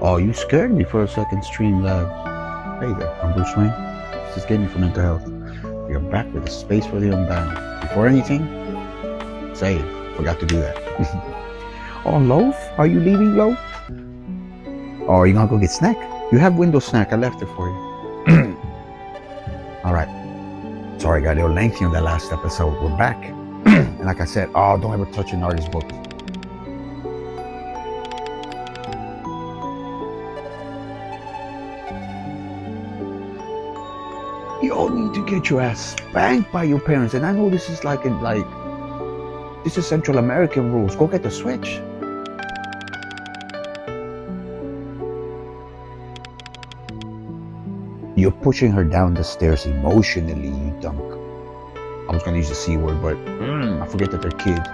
Oh, you scared me for a second, Streamlabs. Hey there, I'm Bruce Wayne. This is Gaming for Mental Health. We are back with a space for the Unbound. Before anything, save. Forgot to do that. Oh, Loaf? Are you leaving, Loaf? Oh, you gonna go get snack? You have window snack. I left it for you. Alright. Sorry, I got a little lengthy on that last episode. We're back. And like I said, oh, don't ever touch an artist's book. You all need to get your ass spanked by your parents. And I know this is this is Central American rules. Go get the Switch. You're pushing her down the stairs emotionally, you dunk. I was gonna use the C word, but I forget that they're kids.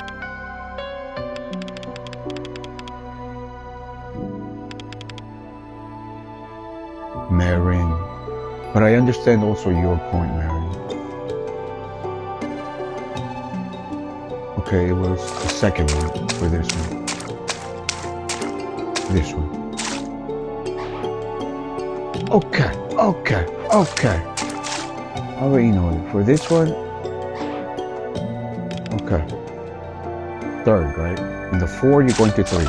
Marin. But I understand also your point, Marin. Okay, it was the second one for this one. This one. Okay. I already know it. For this one, okay. Third, right? In the 4, you're going to 3.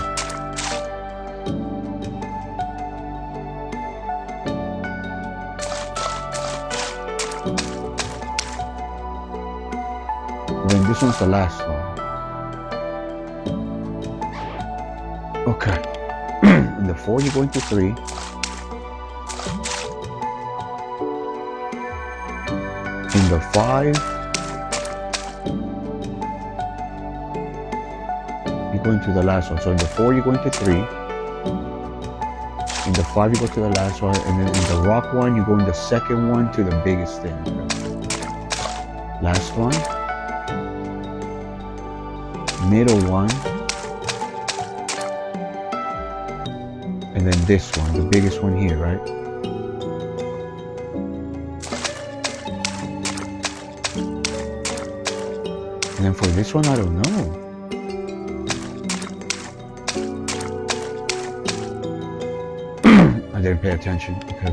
And then this one's the last one. Okay. In the 4, you're going to 3. In the 5, you're going to the last one. So in the 4, you're going to 3. In the 5, you go to the last one. And then in the rock one, you go in the second one to the biggest thing. Last one. Middle one. And then this one, the biggest one here, right? And then for this one, I don't know. I didn't pay attention. Okay.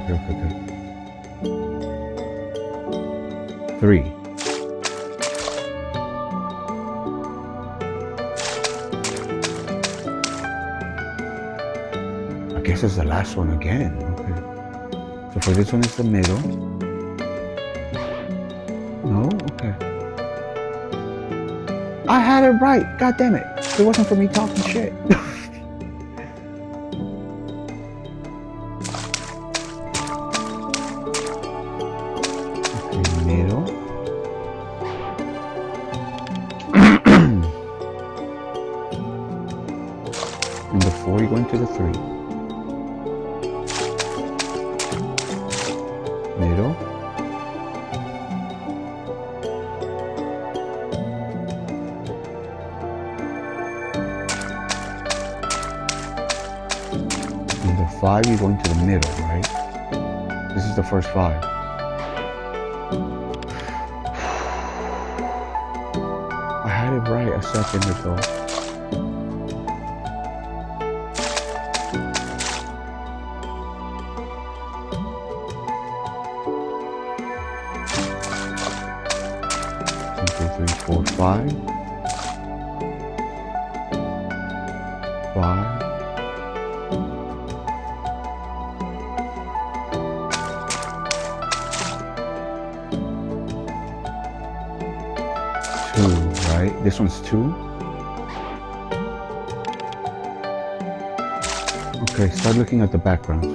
3. I guess it's the last one again. Okay. So for this one, it's the middle. No? Okay. I had it right. God damn it. It wasn't for me talking shit. Okay, middle. In the 4, you're going to the 3. Middle. In the 5, you're going to the middle, right? This is the first 5. I had it right a second ago. One, 2, 3, 4, 5. 5. Right? This one's 2. Okay, start looking at the background.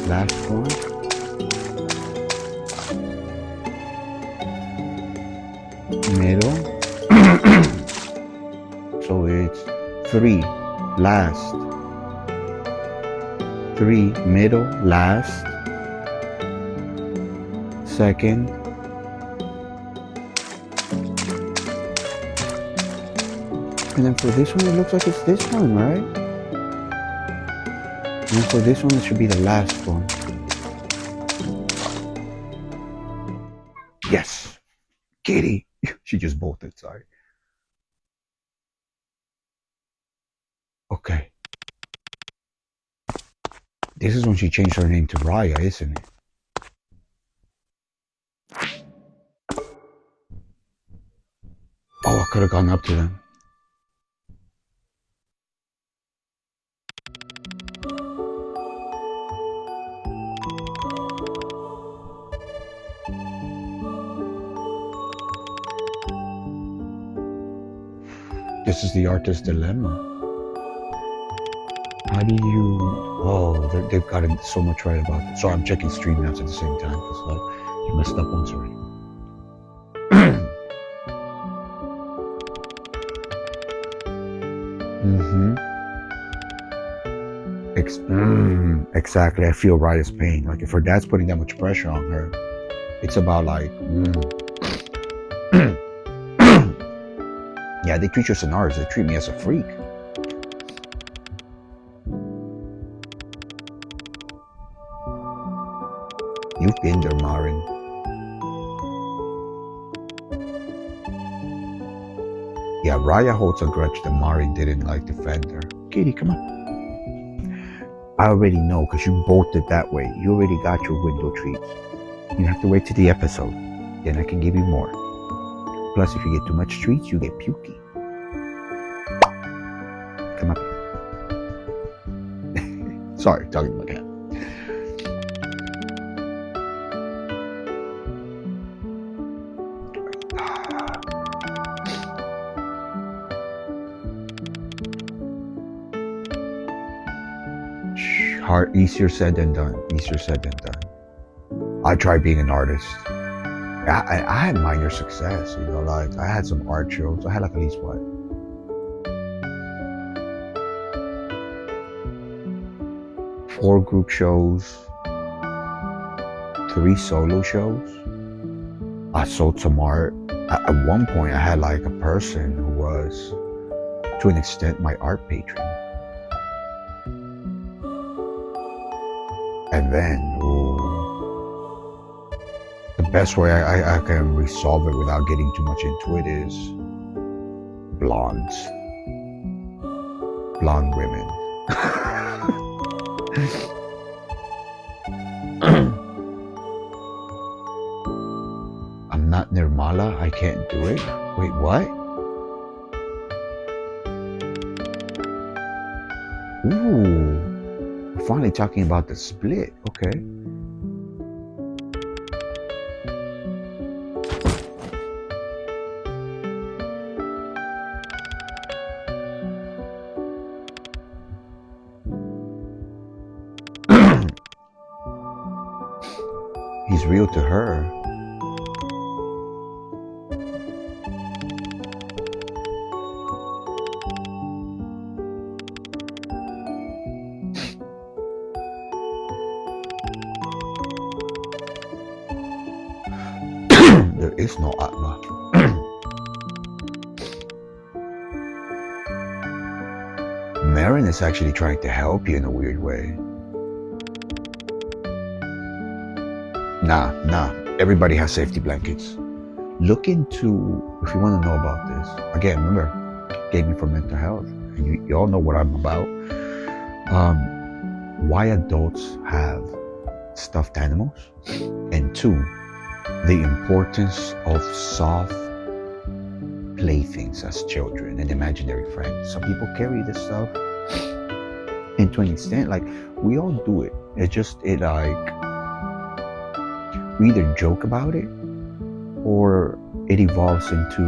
Last one. Middle. So it's 3. Last. 3, middle, last. Second. And then for this one, it looks like it's this one, right? And for this one, it should be the last one. Yes, Kitty. She just bolted. Sorry. Okay. This is when she changed her name to Raya, isn't it? Oh, I could have gone up to them. This is the artist's dilemma. How do you? Oh, they've gotten so much right about it. Sorry, I'm checking stream notes at the same time because you messed up once already. Mm-hmm. Exactly. I feel Raya's pain. Like if her dad's putting that much pressure on her, it's about like, yeah, they treat you as an artist. They treat me as a freak. You've been there, Marin. Yeah, Raya holds a grudge that Marin didn't like defend her. Kitty, come on. I already know because you bolted that way. You already got your window treats. You have to wait to the episode. Then I can give you more. Plus, if you get too much treats, you get pukey. Come up here. Sorry, talking about that. Hard, easier said than done. Easier said than done. I tried being an artist. I had minor success, like I had some art shows. I had like at least what? 4 group shows, 3 solo shows. I sold some art. At one point, I had like a person who was, to an extent, my art patron. And then, the best way I can resolve it without getting too much into it is blondes. Blonde women. I'm not Nirmala. I can't do it. Wait, what? Ooh. We're finally talking about the split. Okay. He's real to her. There is no Atma. Marin is actually trying to help you in a weird way. Nah. Everybody has safety blankets. Look into, if you want to know about this. Again, remember, gaming for mental health. And you all know what I'm about. Why adults have stuffed animals. And 2, the importance of soft playthings as children and imaginary friends. Some people carry this stuff, and to an extent, like we all do it. We either joke about it or it evolves into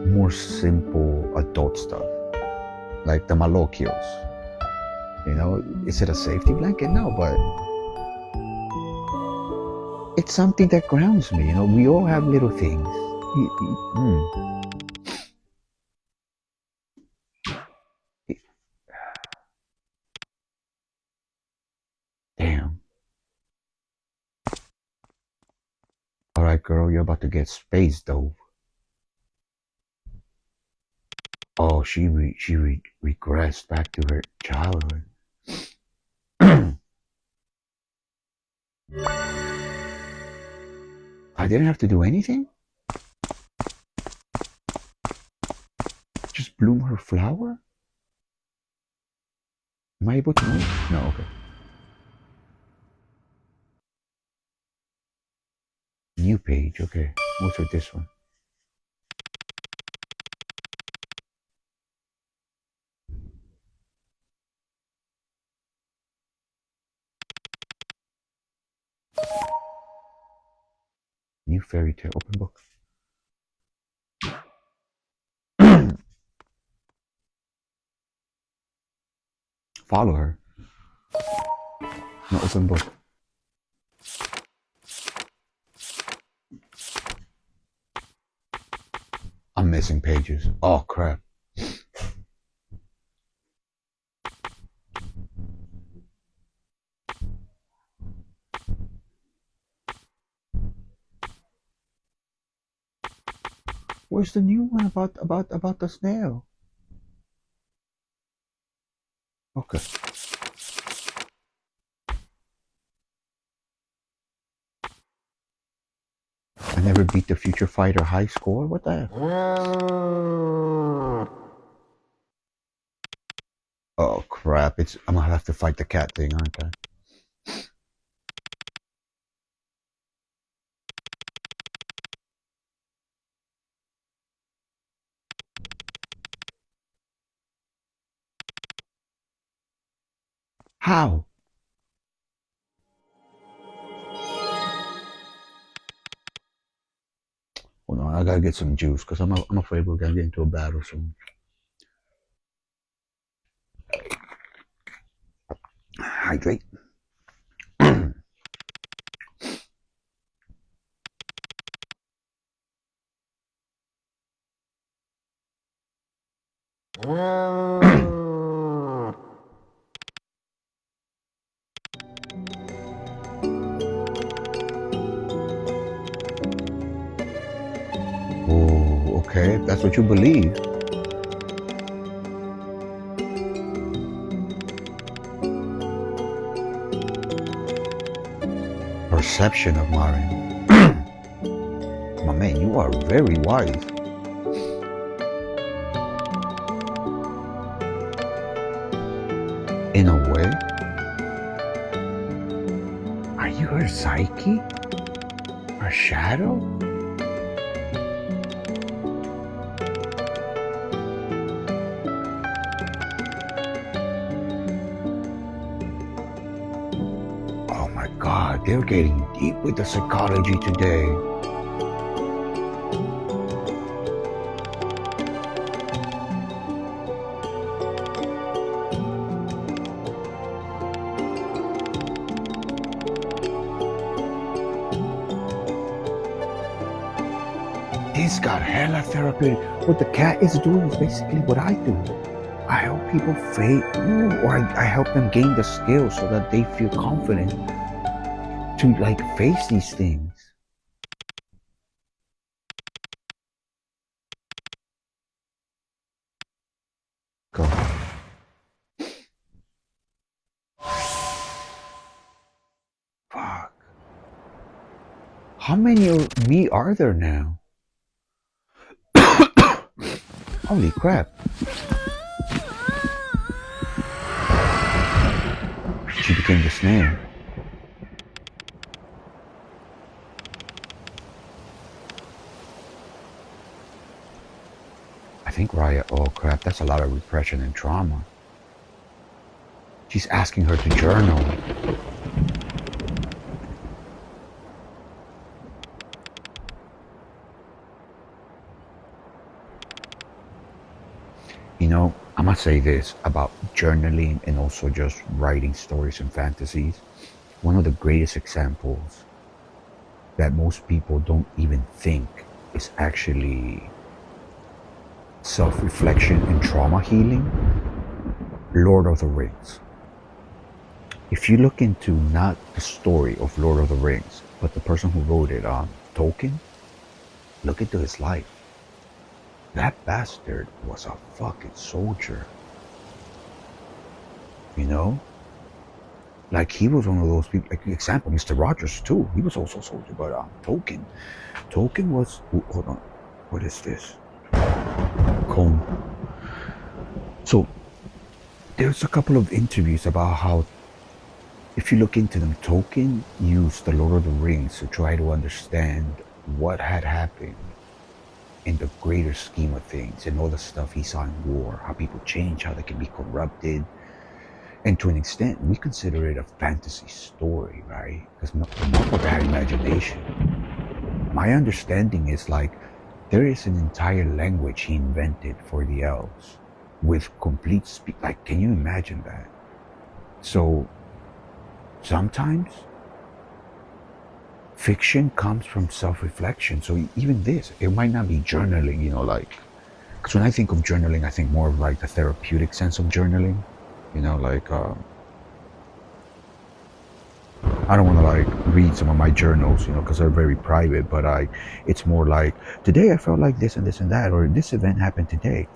more simple adult stuff, like the maloquios. Is it a safety blanket? No, but it's something that grounds me. We all have little things. Damn. All right, girl, you're about to get space dove. Oh, she regressed back to her childhood. I didn't have to do anything? Just bloom her flower? Am I able to move? No, okay. New page, okay. What's with this one? New fairy tale, open book. Follow her. No, open book. I'm missing pages. Oh crap. Where's the new one about the snail? Okay. I never beat the future fighter high score? What the hell? Oh crap, I'm gonna have to fight the cat thing, aren't I? How? Hold on, I gotta get some juice because I'm afraid we're gonna get into a battle soon. Hydrate. Oh, okay, if that's what you believe. Perception of Marin. My man, you are very wise. In a way. Are you her psyche? Her shadow? Oh my god, they're getting deep with the psychology today. This got hella therapeutic. What the cat is doing is basically what I do. I help people or I help them gain the skills so that they feel confident to like face these things. Go. Fuck. How many of me are there now? Holy crap. She became the snail. I think Raya, oh crap, that's a lot of repression and trauma. She's asking her to journal. You know, I must say this about journaling and also just writing stories and fantasies. One of the greatest examples that most people don't even think is actually self-reflection and trauma healing. Lord of the Rings. If you look into not the story of Lord of the Rings, but the person who wrote it, Tolkien, look into his life. That bastard was a fucking soldier. You know? Like he was one of those people. Like example, Mr. Rogers too. He was also a soldier, but Tolkien was. Hold on, what is this? Comb. So there's a couple of interviews about how, if you look into them, Tolkien used the Lord of the Rings to try to understand what had happened in the greater scheme of things and all the stuff he saw in war, how people change, how they can be corrupted. And to an extent, we consider it a fantasy story, right? Because Marvel had imagination. My understanding is like there is an entire language he invented for the elves with complete speak. Like, can you imagine that? So sometimes fiction comes from self-reflection. So even this, it might not be journaling, like, because when I think of journaling, I think more of like the therapeutic sense of journaling, like I don't want to like read some of my journals, because they're very private, but it's more like today I felt like this and this and that, or this event happened today.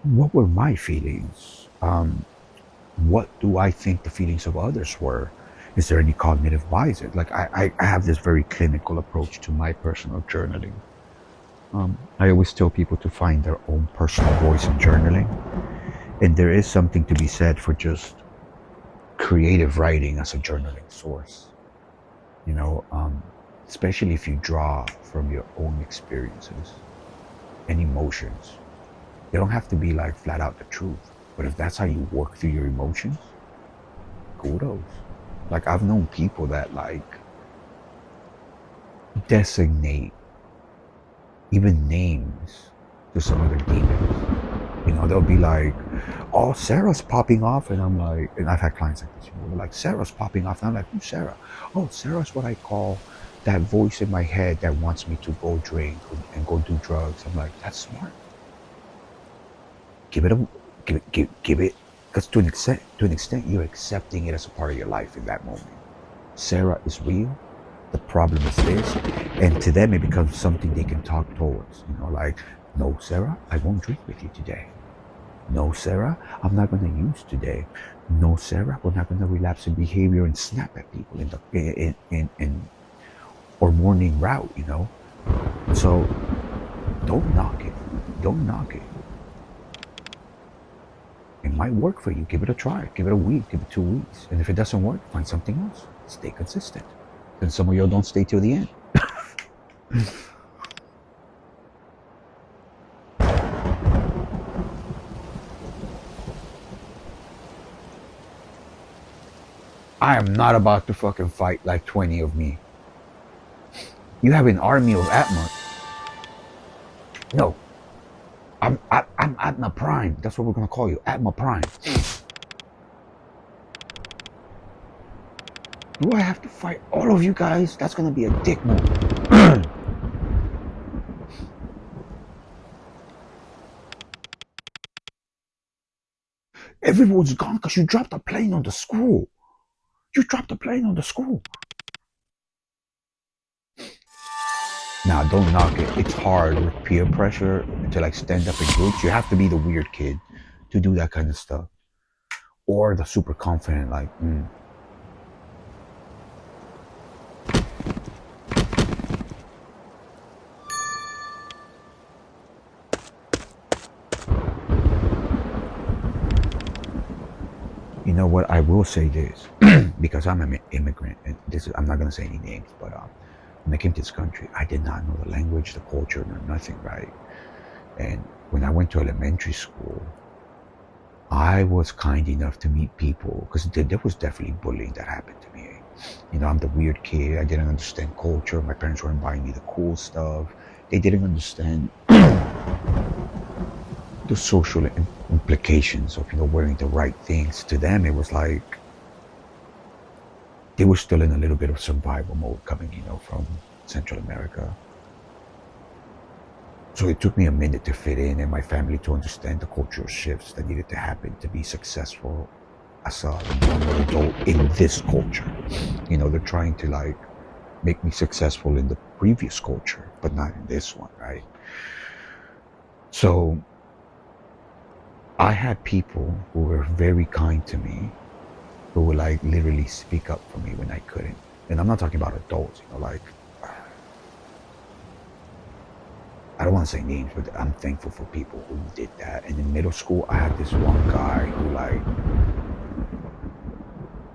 What were my feelings? What do I think the feelings of others were? Is there any cognitive bias? Like I have this very clinical approach to my personal journaling. I always tell people to find their own personal voice in journaling. And there is something to be said for just creative writing as a journaling source. You know, um, Especially if you draw from your own experiences and emotions. They don't have to be like flat out the truth. But if that's how you work through your emotions, kudos. Like I've known people that like designate even names to some of their demons. They'll be like, "Oh, Sarah's popping off," and I'm like, and I've had clients like this. They're like, "Sarah's popping off," and I'm like, "Who's Sarah?" "Oh, Sarah's what I call that voice in my head that wants me to go drink and go do drugs." I'm like, "That's smart. Give it a, give it, because to an extent, you're accepting it as a part of your life in that moment. Sarah is real. The problem is this, and to them it becomes something they can talk towards. Like, no, Sarah, I won't drink with you today. No, Sarah, I'm not going to use today. No, Sarah, we're not going to relapse in behavior and snap at people in the in or morning route. So don't knock it. Don't knock it. It might work for you. Give it a try. Give it a week. Give it 2 weeks. And if it doesn't work, find something else. Stay consistent. Then some of y'all don't stay till the end. I am not about to fucking fight like 20 of me. You have an army of Atma. No, I'm Atma Prime. That's what we're gonna call you, Atma Prime. Do I have to fight all of you guys? That's gonna be a dick move. Everyone's gone because you dropped a plane on the school. You dropped a plane on the school. Now, don't knock it. It's hard with peer pressure to like stand up in groups. You have to be the weird kid to do that kind of stuff, or the super confident, like, You know what? I will say this because I'm an immigrant, and I'm not gonna say any names, but when I came to this country, I did not know the language, the culture, no nothing, right? And when I went to elementary school, I was kind enough to meet people because there was definitely bullying that happened to me. I'm the weird kid. I didn't understand culture. My parents weren't buying me the cool stuff. They didn't understand the social implications of wearing the right things. To them, it was like they were still in a little bit of survival mode coming, from Central America. So it took me a minute to fit in and my family to understand the cultural shifts that needed to happen to be successful as a normal adult in this culture. They're trying to like make me successful in the previous culture, but not in this one, right? So I had people who were very kind to me who would like literally speak up for me when I couldn't. And I'm not talking about adults, like I don't want to say names, but I'm thankful for people who did that. And in middle school, I had this one guy who like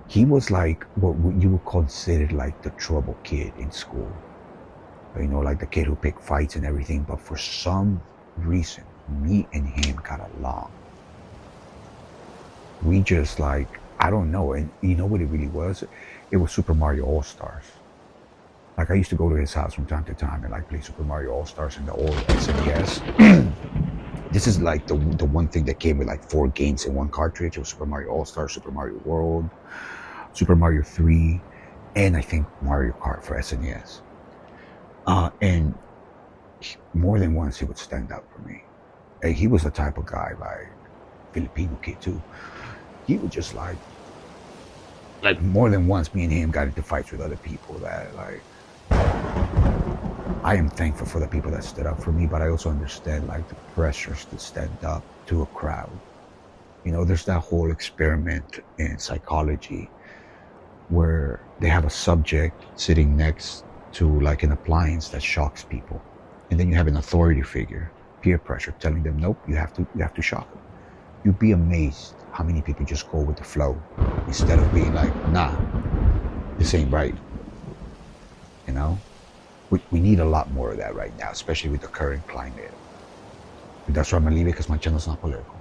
he was like what you would consider like the trouble kid in school. Like the kid who picked fights and everything. But for some reason, me and him got along. We just like, I don't know. And you know what it really was? It was Super Mario All Stars. Like I used to go to his house from time to time and like play Super Mario All Stars in the old SNES. This is like the one thing that came with like 4 games in one cartridge. It was Super Mario All Stars, Super Mario World, Super Mario 3, and I think Mario Kart for SNES. And more than once he would stand up for me. And he was the type of guy, like Filipino kid too. He would just like more than once me and him got into fights with other people that like I am thankful for the people that stood up for me, but I also understand like the pressures to stand up to a crowd. There's that whole experiment in psychology where they have a subject sitting next to like an appliance that shocks people, and then you have an authority figure, peer pressure, telling them, nope, you have to shock them. You'd be amazed how many people just go with the flow instead of being like, nah, this ain't right. We need a lot more of that right now, especially with the current climate. But that's why I'm gonna leave it, because my channel's not political.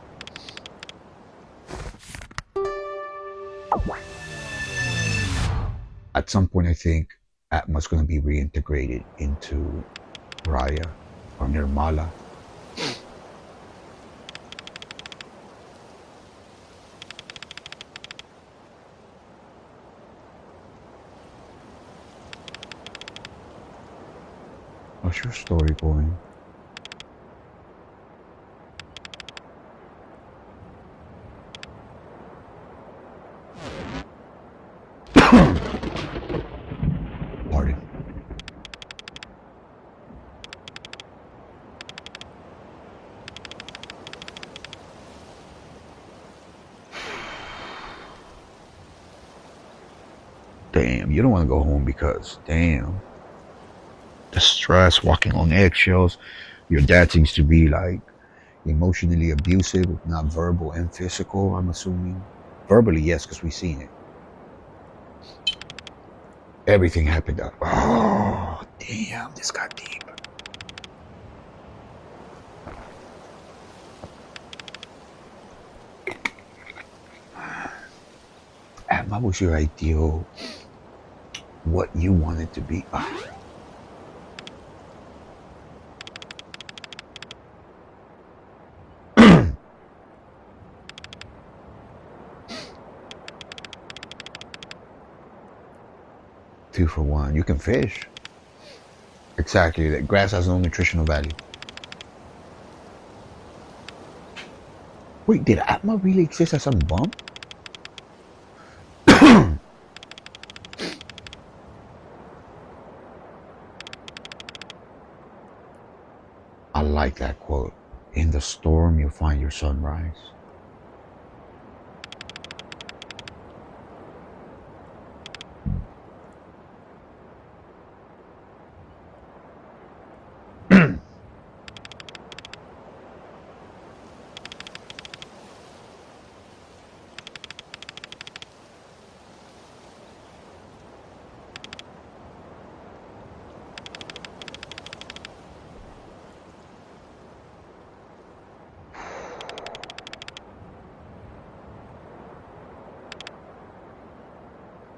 At some point, I think Atma's going to be reintegrated into Raya or Nirmala. How's your story going? Pardon. Damn, you don't want to go home because, damn, the stress, walking on eggshells. Your dad seems to be like emotionally abusive, if not verbal and physical, I'm assuming. Verbally, yes, because we've seen it. Everything happened up. Oh, damn, this got deep. And what was your ideal, what you wanted to be? 2 for 1. You can fish. Exactly. That grass has no nutritional value. Wait, did Atma really exist as some bump? I like that quote. In the storm, you'll find your sunrise.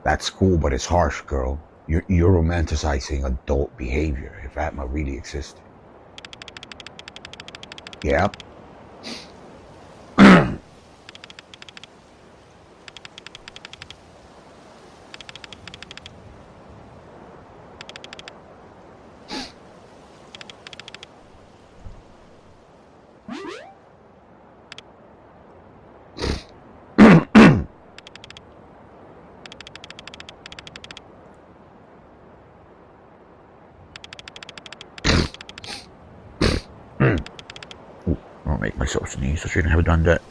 That's cool, but it's harsh, girl. You're romanticizing adult behavior if Atma really existed. Yep. I'll make myself sneeze. I shouldn't have done that.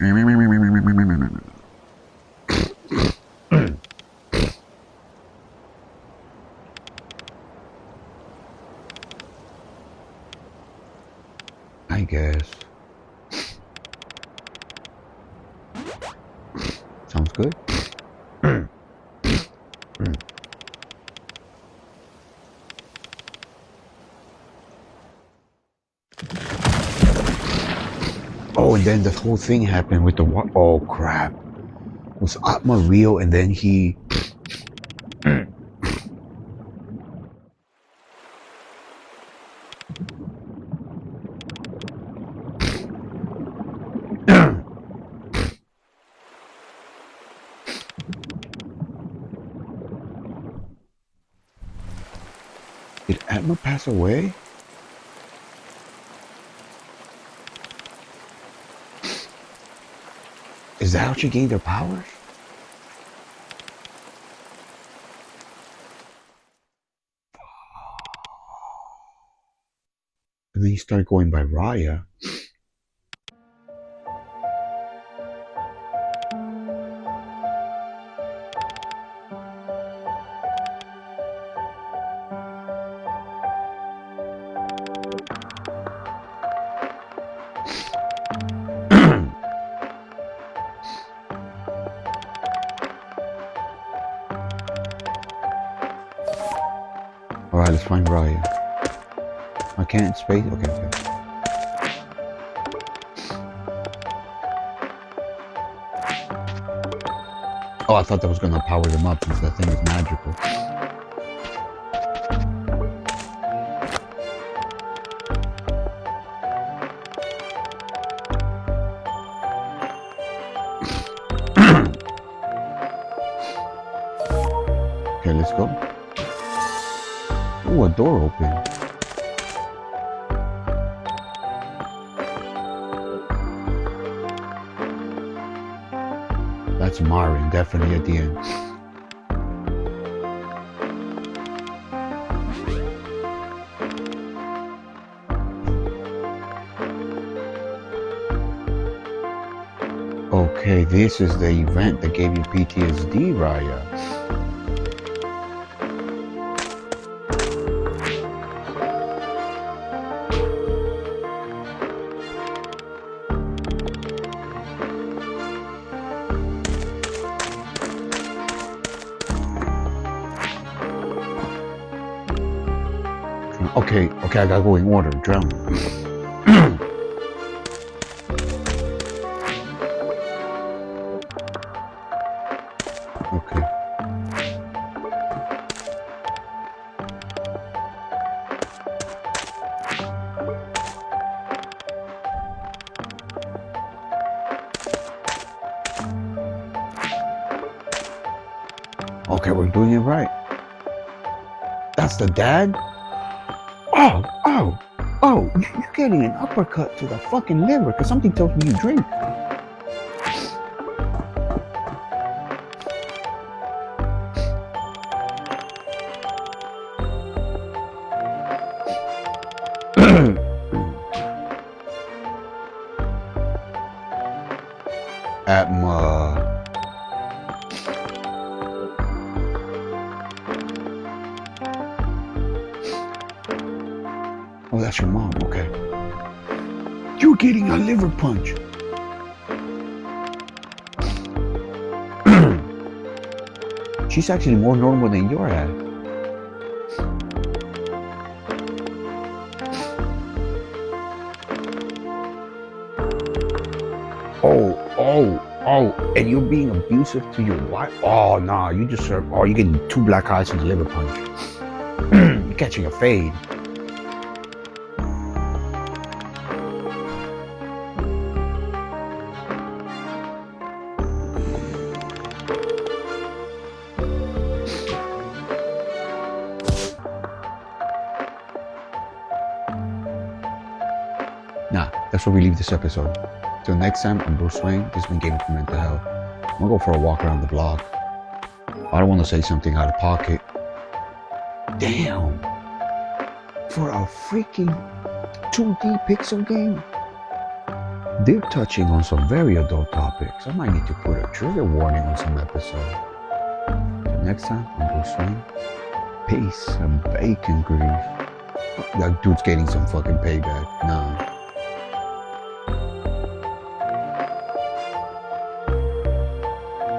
I guess. Sounds good. Oh, and then the whole thing happened with the what? Oh crap! Was Atma real? And then he. Did Atma pass away? Is that how she gained her powers? And then he started going by Raya. Alright, let's find Raya. I can't space. Okay, okay. Oh, I thought that was gonna power them up since that thing is magical. Okay, let's go. Ooh, a door open. That's Marin, definitely at the end. Okay, this is the event that gave you PTSD, Raya. Okay, I gotta go in order. Drown. Okay. Okay, we're doing it right. That's the dad? Oh, you're getting an uppercut to the fucking liver because something tells me you drink. Atma. Oh, that's your mom, okay. You're getting a liver punch. She's actually more normal than you're at. Oh, and you're being abusive to your wife? Oh, nah, you deserve, you're getting 2 black eyes and a liver punch. You're catching a fade. Nah, that's where we leave this episode. Till next time, I'm Bruce Wayne. This has been Gaming for Mental Health. I'm gonna go for a walk around the block. I don't want to say something out of pocket. Damn! For a freaking 2D pixel game? They're touching on some very adult topics. I might need to put a trigger warning on some episodes. Till next time, I'm Bruce Wayne. Peace and bacon grease. That dude's getting some fucking payback. Nah.